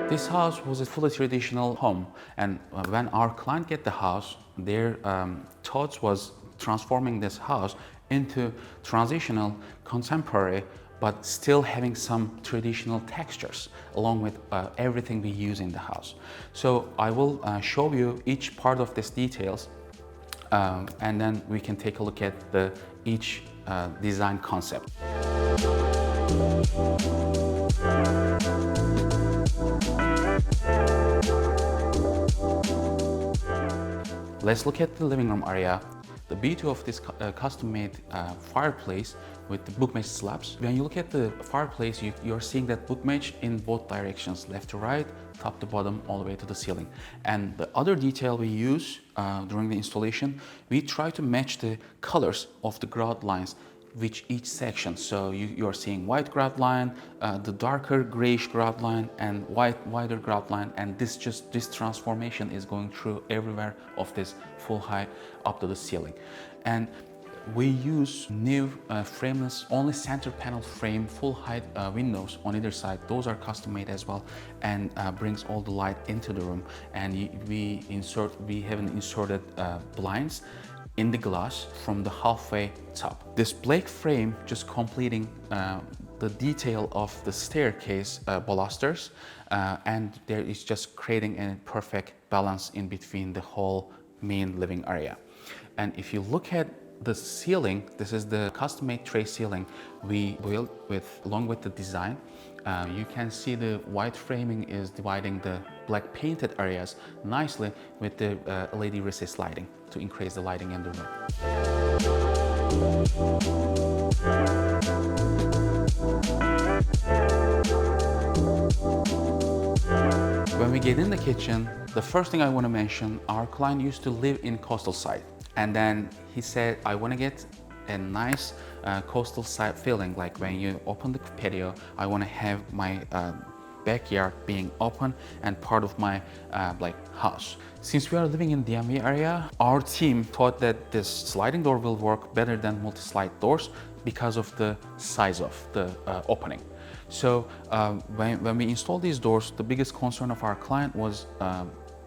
This house was a fully traditional home, and when our client get the house, their thoughts was transforming this house into transitional, contemporary, but still having some traditional textures along with everything we use in the house. So I will show you each part of these details, and then we can take a look at each design concept. Let's look at the living room area. The beauty of this custom-made fireplace with the bookmatch slabs. When you look at the fireplace, you're seeing that bookmatch in both directions, left to right, top to bottom, all the way to the ceiling. And the other detail we use during the installation, we try to match the colors of the grout lines with each section. So you're seeing white grout line, the darker grayish grout line, and wider grout line, and this transformation is going through everywhere of this full height up to the ceiling. And we use new frameless, only center panel frame, full height windows on either side. Those are custom made as well, and brings all the light into the room. And we haven't inserted blinds in the glass from the halfway top. This black frame just completing the detail of the staircase balusters, and there is just creating a perfect balance in between the whole main living area. And if you look at the ceiling, this is the custom-made tray ceiling we built along with the design. You can see the white framing is dividing the black painted areas nicely with the LED recessed lighting to increase the lighting in the room. When we get in the kitchen, the first thing I want to mention, our client used to live in coastal side. And then he said, I want to get a nice coastal side feeling, like when you open the patio, I want to have my backyard being open and part of my house. Since we are living in DMV area, our team thought that this sliding door will work better than multi-slide doors because of the size of the opening. So when we installed these doors, the biggest concern of our client was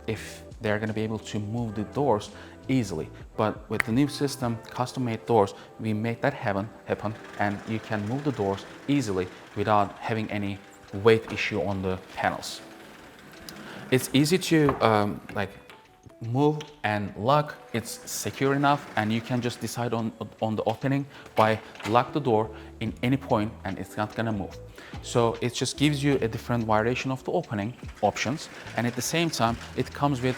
if they're going to be able to move the doors easily. But with the new system, custom-made doors, we make that happen, and you can move the doors easily without having any weight issue on the panels. It's easy to move and lock. It's secure enough, and you can just decide on the opening by lock the door in any point, and it's not gonna move. So it just gives you a different variation of the opening options, and at the same time it comes with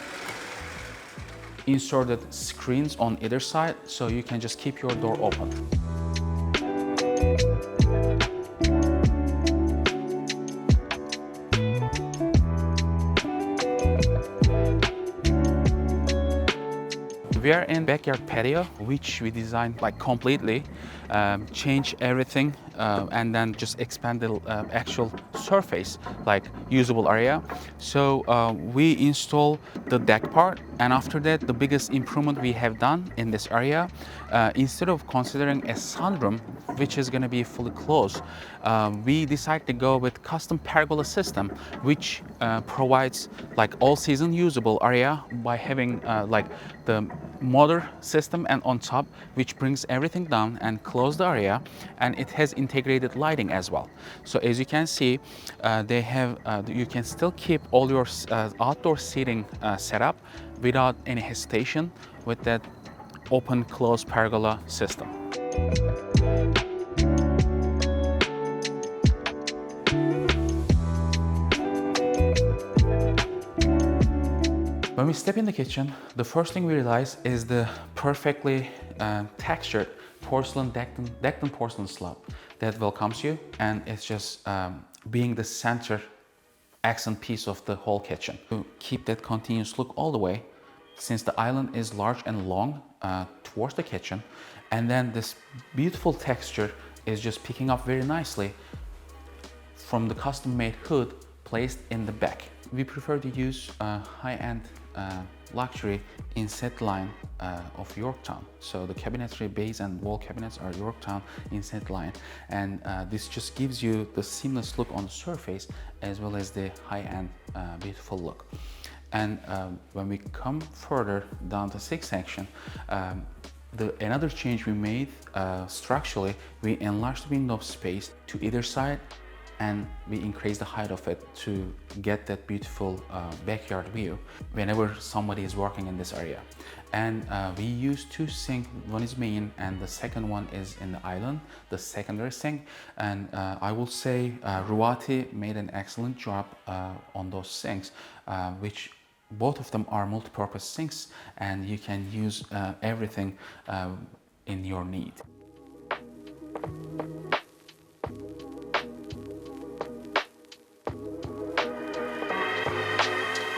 inserted screens on either side, so you can just keep your door open. We are in backyard patio, which we designed completely, change everything, and then just expand the actual surface, usable area. So we install the deck part, and after that, the biggest improvement we have done in this area, instead of considering a sunroom, which is going to be fully closed, we decided to go with custom pergola system, which provides all-season usable area by having the motor system and on top, which brings everything down and close the area, and it has integrated lighting as well. So as you can see, they have you can still keep all your outdoor seating set up without any hesitation with that open close pergola system. When we step in the kitchen, the first thing we realize is the perfectly textured porcelain decked porcelain slab that welcomes you, and it's just being the center accent piece of the whole kitchen. To keep that continuous look all the way, since the island is large and long towards the kitchen, and then this beautiful texture is just picking up very nicely from the custom-made hood placed in the back. We prefer to use high-end luxury inset line of Yorktown. So the cabinetry base and wall cabinets are Yorktown inset line, and this just gives you the seamless look on the surface as well as the high-end beautiful look. And when we come further down the sixth section, another change we made structurally, we enlarged the window space to either side, and we increased the height of it to get that beautiful backyard view whenever somebody is working in this area. And we use two sinks. One is main and the second one is in the island, the secondary sink. And I will say Ruati made an excellent job on those sinks, which both of them are multi-purpose sinks, and you can use everything in your need.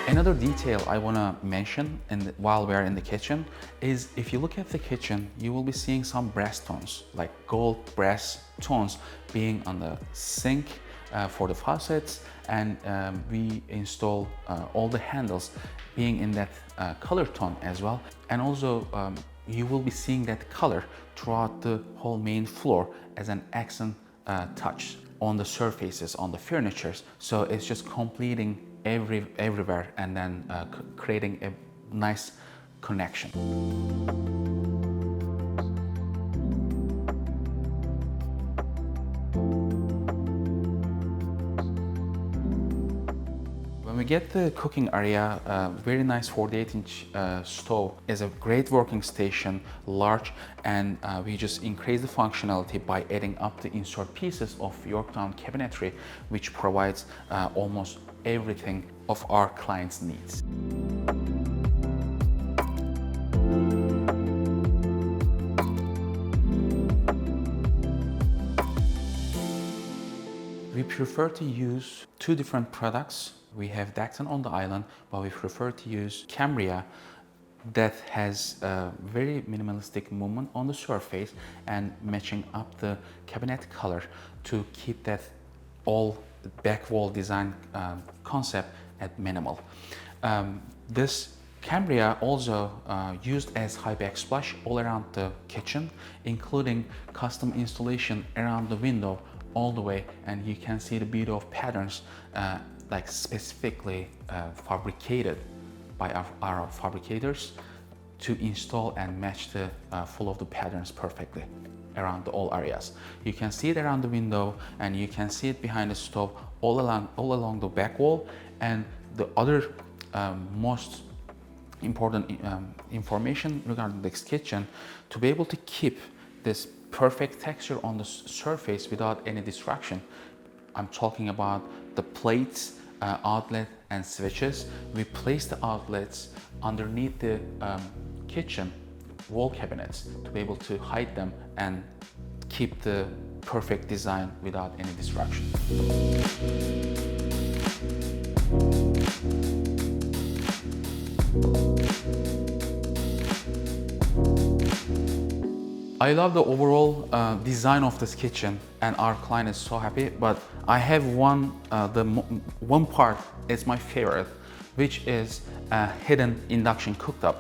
Another detail I want to mention while we're in the kitchen is, if you look at the kitchen, you will be seeing some brass tones, like gold brass tones being on the sink for the faucets, and we install all the handles being in that color tone as well. And also you will be seeing that color throughout the whole main floor as an accent touch on the surfaces, on the furnitures. So it's just completing everywhere and then creating a nice connection. When we get the cooking area, very nice 48-inch stove is a great working station, large, and we just increase the functionality by adding up the insert pieces of Yorktown cabinetry, which provides almost everything of our clients' needs. We prefer to use two different products. We have Dacton on the island, but we prefer to use Cambria that has a very minimalistic movement on the surface and matching up the cabinet color to keep that all back wall design concept at minimal. This Cambria also used as high backsplash all around the kitchen, including custom installation around the window all the way, and you can see the beauty of patterns like specifically fabricated by our fabricators to install and match the flow of the patterns perfectly around all areas. You can see it around the window, and you can see it behind the stove all along the back wall. And the other most important information regarding this kitchen, to be able to keep this perfect texture on the surface without any distraction. I'm talking about the plates, outlet and switches. We place the outlets underneath the kitchen wall cabinets to be able to hide them and keep the perfect design without any distraction. I love the overall design of this kitchen, and our client is so happy. But I have one part is my favorite, which is a hidden induction cooktop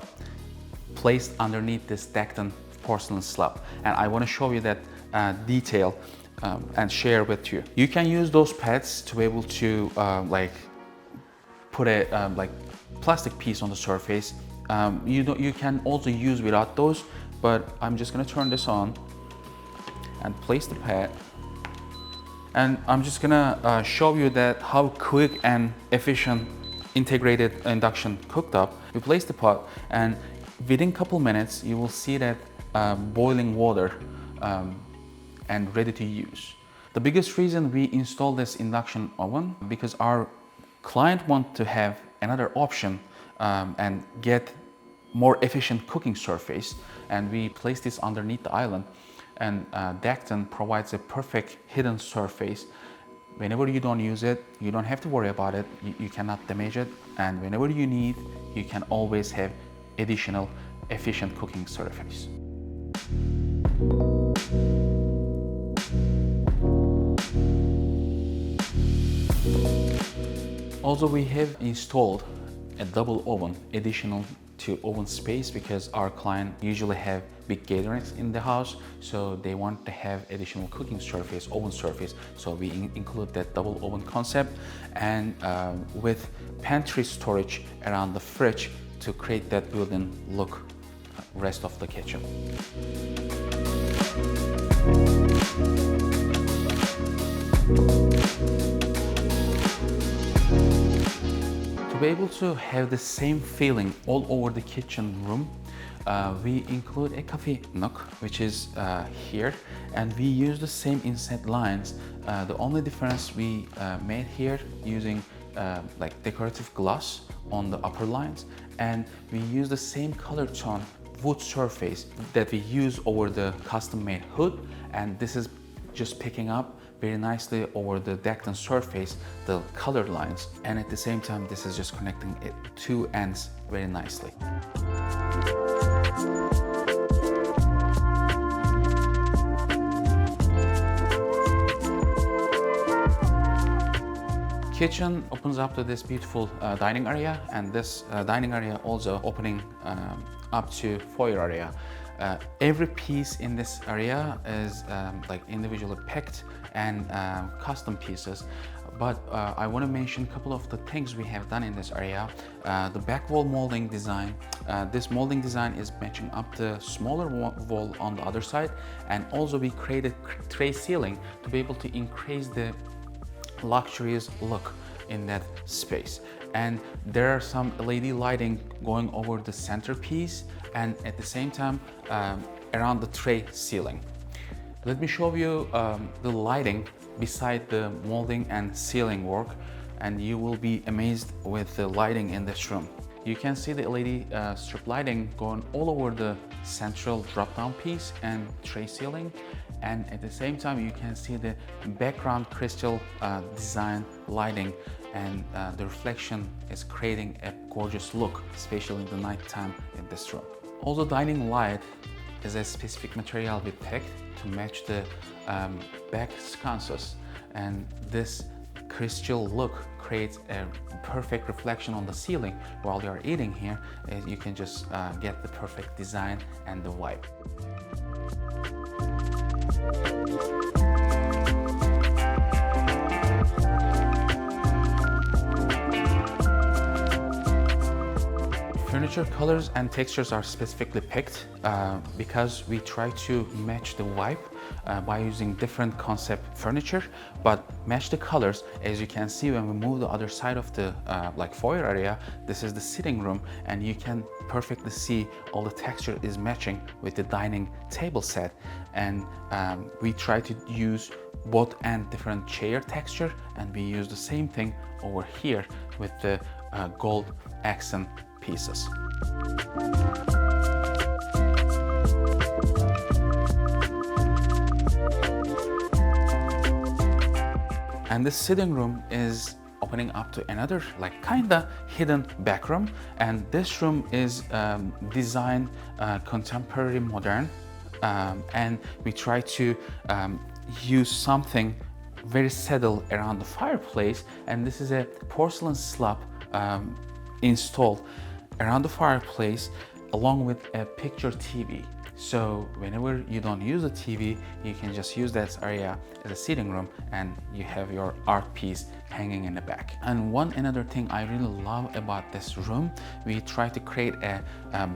placed underneath this Dacton porcelain slab, and I want to show you that detail and share with you. You can use those pads to be able to like put a like plastic piece on the surface. You can also use without those, but I'm just gonna turn this on and place the pad, and I'm just gonna show you that how quick and efficient integrated induction cooktop. We place the pot, and within a couple minutes you will see that boiling water and ready to use. The biggest reason we installed this induction oven, because our client want to have another option and get more efficient cooking surface, and we place this underneath the island, and Dacton provides a perfect hidden surface. Whenever you don't use it, you don't have to worry about it, you cannot damage it, and whenever you need, you can always have additional efficient cooking surface. Also, we have installed a double oven additional to oven space because our client usually have big gatherings in the house, so they want to have additional cooking surface, oven surface. So we include that double oven concept, and with pantry storage around the fridge to create that built-in look rest of the kitchen. To be able to have the same feeling all over the kitchen room, we include a coffee nook, which is here, and we use the same inset lines. The only difference we made here using like decorative gloss on the upper lines, and we use the same color tone wood surface that we use over the custom-made hood, and this is just picking up very nicely over the decked surface the color lines, and at the same time this is just connecting it two ends very nicely. Kitchen opens up to this beautiful dining area, and this dining area also opening up to foyer area. Every piece in this area is like individually picked and custom pieces, but I want to mention a couple of the things we have done in this area. The back wall molding design, this molding design is matching up the smaller wall on the other side, and also we created tray ceiling to be able to increase the luxurious look in that space. And there are some LED lighting going over the centerpiece and at the same time around the tray ceiling. Let me show you the lighting beside the molding and ceiling work, and you will be amazed with the lighting in this room. You can see the LED strip lighting going all over the central drop-down piece and tray ceiling, and at the same time you can see the background crystal design lighting, and the reflection is creating a gorgeous look, especially in the night time in this room. Also, dining light is a specific material we picked to match the back sconces, and this crystal look creates a perfect reflection on the ceiling while you're eating here. You can just get the perfect design and the vibe. Furniture colors and textures are specifically picked because we try to match the vibe by using different concept furniture, but match the colors. As you can see, when we move the other side of the like foyer area, this is the sitting room, and you can perfectly see all the texture is matching with the dining table set. And we try to use both and different chair texture, and we use the same thing over here with the gold accent pieces. And this sitting room is opening up to another like kinda hidden back room, and this room is designed contemporary modern, and we try to use something very subtle around the fireplace, and this is a porcelain slab installed around the fireplace along with a picture TV. So whenever you don't use a TV, you can just use that area as a sitting room, and you have your art piece hanging in the back. And another thing I really love about this room, we try to create a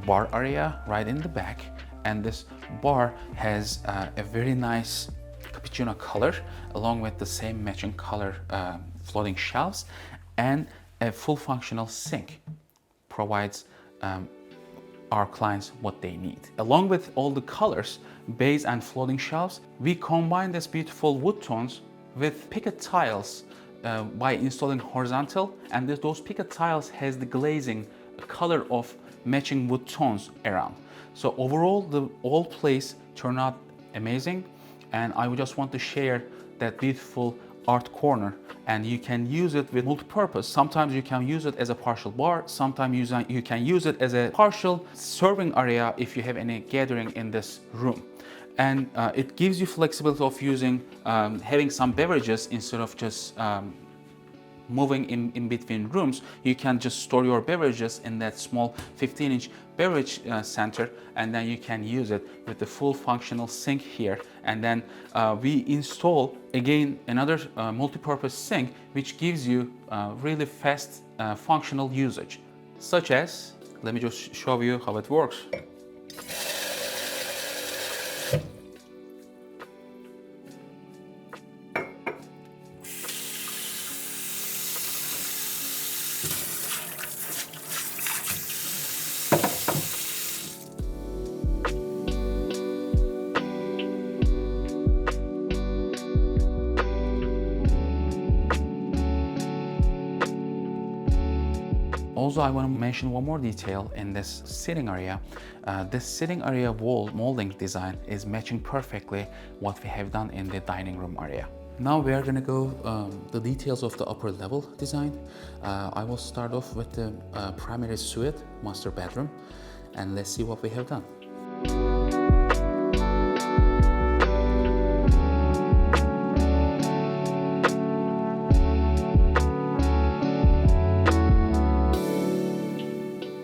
bar area right in the back, and this bar has a very nice cappuccino color along with the same matching color floating shelves, and a full functional sink provides our clients what they need. Along with all the colors, base and floating shelves, we combine this beautiful wood tones with picket tiles by installing horizontal, and those picket tiles has the glazing color of matching wood tones around. So overall, the whole place turned out amazing, and I would just want to share that beautiful art corner, and you can use it with multi-purpose. Sometimes you can use it as a partial bar, sometimes you can use it as a partial serving area if you have any gathering in this room. And it gives you flexibility of using, having some beverages instead of just moving in between rooms, you can just store your beverages in that small 15-inch beverage center, and then you can use it with the full functional sink here. And then we install again another multi-purpose sink, which gives you really fast functional usage, such as, let me just show you how it works. Also, I want to mention one more detail in this sitting area. This sitting area wall molding design is matching perfectly what we have done in the dining room area. Now we are going to go the details of the upper level design. I will start off with the primary suite, master bedroom, and let's see what we have done.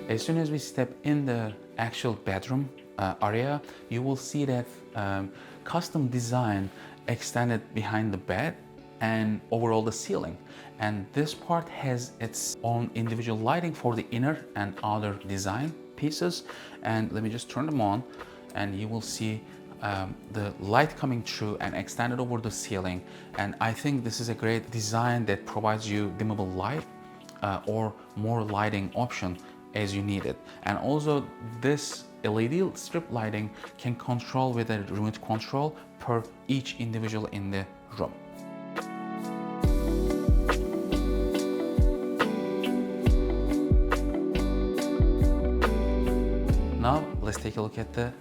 As soon as we step in the actual bedroom area, you will see that custom design extended behind the bed and overall the ceiling. And this part has its own individual lighting for the inner and outer design pieces. And let me just turn them on, and you will see the light coming through and extended over the ceiling. And I think this is a great design that provides you dimmable light or more lighting option as you need it. And also this LED strip lighting can control with a remote control per each individual in the room. Now let's take a look at the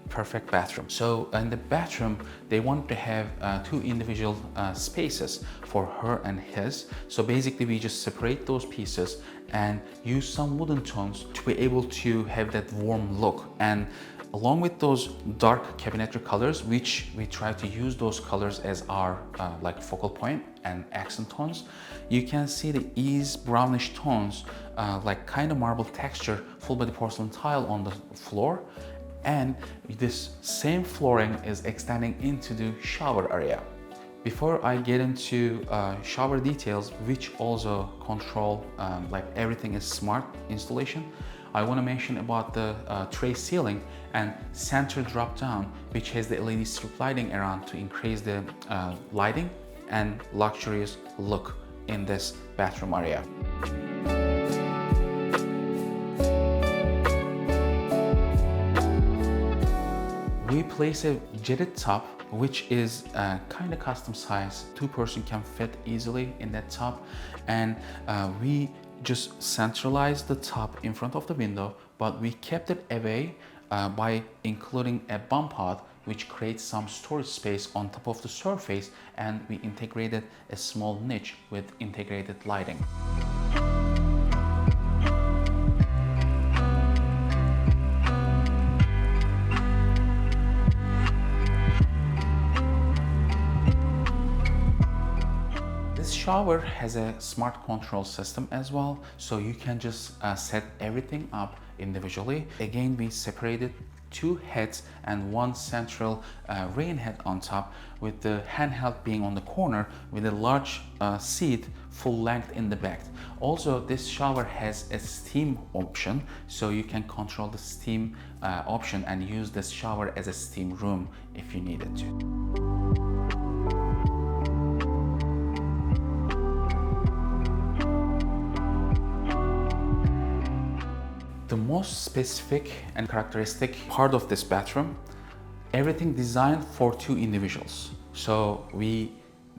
perfect bathroom. So in the bathroom, they want to have two individual spaces for her and his. So basically we just separate those pieces and use some wooden tones to be able to have that warm look. And along with those dark cabinetry colors, which we try to use those colors as our like focal point and accent tones, you can see the ease brownish tones, like kind of marble texture, full body porcelain tile on the floor. And this same flooring is extending into the shower area. Before I get into shower details, which also control like everything is smart installation, I want to mention about the tray ceiling and center drop down, which has the LED strip lighting around to increase the lighting and luxurious look in this bathroom area. We place a jetted top, which is kind of custom size. Two person can fit easily in that top. And we just centralized the top in front of the window, but we kept it away by including a bump out, which creates some storage space on top of the surface. And we integrated a small niche with integrated lighting. This shower has a smart control system as well, so you can just set everything up individually. Again, we separated two heads and one central rain head on top, with the handheld being on the corner with a large seat full length in the back. Also, this shower has a steam option, so you can control the steam option and use this shower as a steam room if you needed to. The most specific and characteristic part of this bathroom, everything designed for two individuals. So we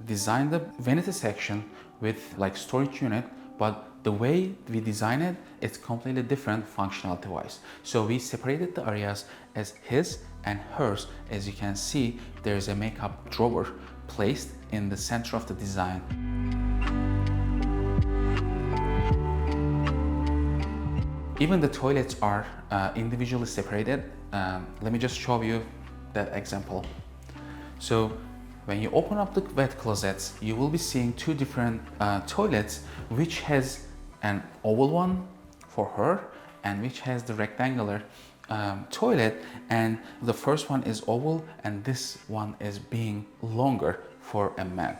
designed the vanity section with like storage unit, but the way we design it, it's completely different functionality wise. So we separated the areas as his and hers. As you can see, there's a makeup drawer placed in the center of the design. Even the toilets are individually separated. Let me just show you that example. So When you open up the wet closets, you will be seeing two different toilets, which has an oval one for her and which has the rectangular toilet, and the first one is oval and this one is being longer for a man.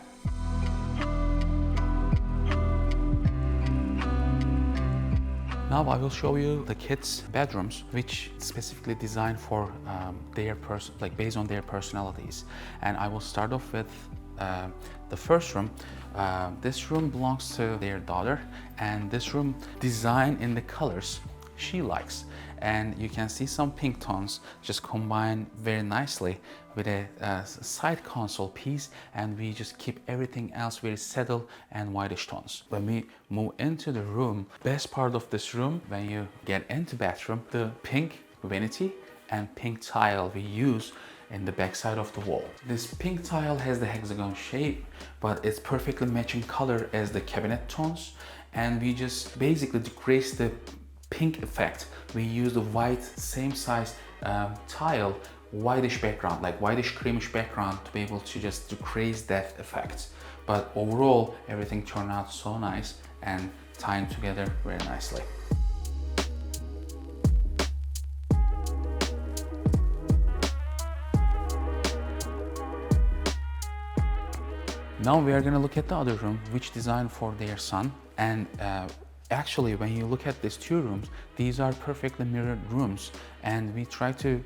Now I will show you the kids' bedrooms, which specifically designed for based on their personalities. And I will start off with the first room. This room belongs to their daughter, and this room designed in the colors she likes. And you can see some pink tones just combine very nicely with a side console piece, and we just keep everything else very settled and whitish tones. When we move into the room, best part of this room, when you get into bathroom, the pink vanity and pink tile we use in the back side of the wall. This pink tile has the hexagon shape, but it's perfectly matching color as the cabinet tones, and we just basically decrease the pink effect. We use the white same size tile, whitish background, like whitish creamish background, to be able to just decrease that effect. But overall, everything turned out so nice and tying together very nicely. Now we are going to look at the other room, which designed for their son. And actually, when you look at these two rooms, these are perfectly mirrored rooms, and we try to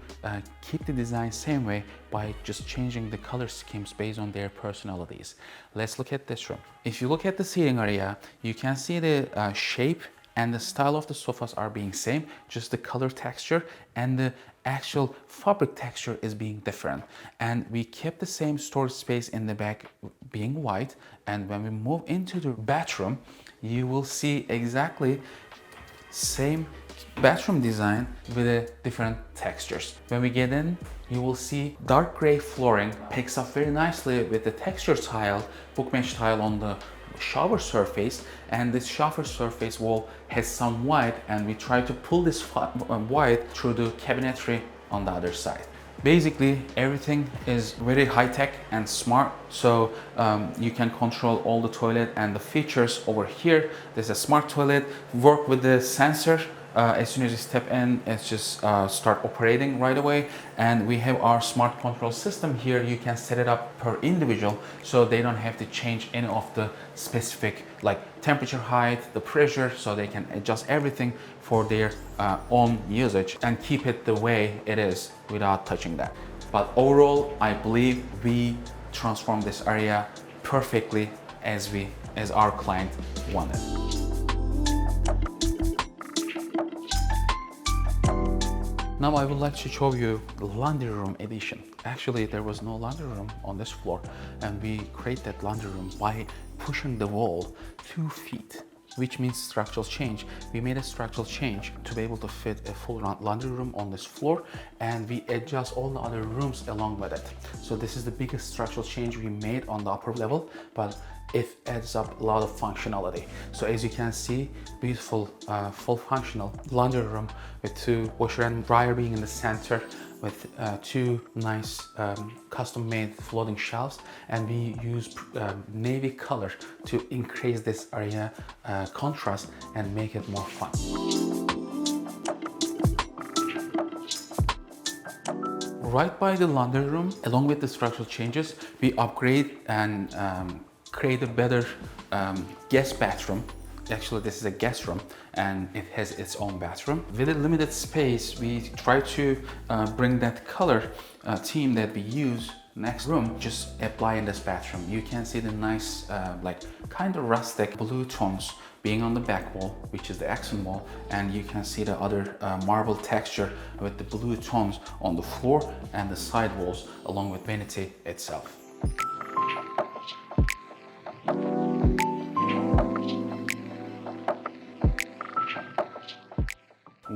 keep the design same way by just changing the color schemes based on their personalities. Let's look at this room. If you look at the seating area, you can see the shape and the style of the sofas are being same, just the color texture and the actual fabric texture is being different. And we kept the same storage space in the back being white, and when we move into the bathroom, you will see exactly same bathroom design with a different textures. When we get in, you will see dark gray flooring picks up very nicely with the texture tile, book mesh tile on the shower surface, and this shower surface wall has some white, and we try to pull this white through the cabinetry on the other side. Basically, everything is very high-tech and smart, so you can control all the toilet and the features over here. There's a smart toilet, work with the sensor. As soon as you step in, it's just start operating right away. And we have our smart control system here. You can set it up per individual, so they don't have to change any of the specific, like temperature, height, the pressure, so they can adjust everything for their own usage and keep it the way it is without touching that. But overall, I believe we transformed this area perfectly as our client wanted. Now I would like to show you the laundry room edition. Actually, there was no laundry room on this floor, and we create that laundry room by pushing the wall 2 feet, which means structural change. We made a structural change to be able to fit a full laundry room on this floor, and we adjust all the other rooms along with it. So this is the biggest structural change we made on the upper level, but it adds up a lot of functionality. So as you can see, beautiful full functional laundry room with 2 washer and dryer being in the center, with 2 nice custom-made floating shelves, and we use navy color to increase this area contrast and make it more fun. Right by the laundry room, along with the structural changes, we upgrade and create a better guest bathroom. Actually, this is a guest room, and it has its own bathroom. With a limited space, we try to bring that color theme that we use next room, just apply in this bathroom. You can see the nice, like kind of rustic blue tones being on the back wall, which is the accent wall, and you can see the other marble texture with the blue tones on the floor and the side walls, along with vanity itself.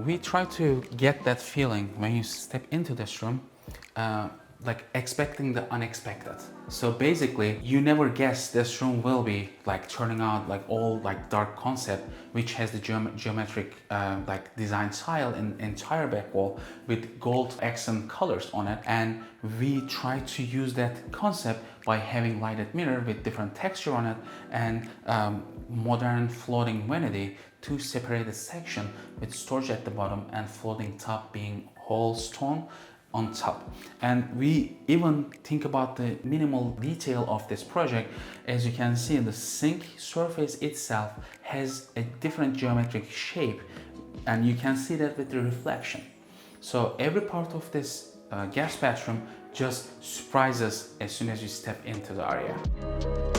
We try to get that feeling when you step into this room. like expecting the unexpected. So basically, you never guess this room will be like turning out like all like dark concept, which has the geometric like design style in entire back wall with gold accent colors on it. And we try to use that concept by having lighted mirror with different texture on it and modern floating vanity to separate the section with storage at the bottom and floating top being whole stone on top. And we even think about the minimal detail of this project. As you can see, the sink surface itself has a different geometric shape, and you can see that with the reflection. So every part of this guest bathroom just surprises as soon as you step into the area.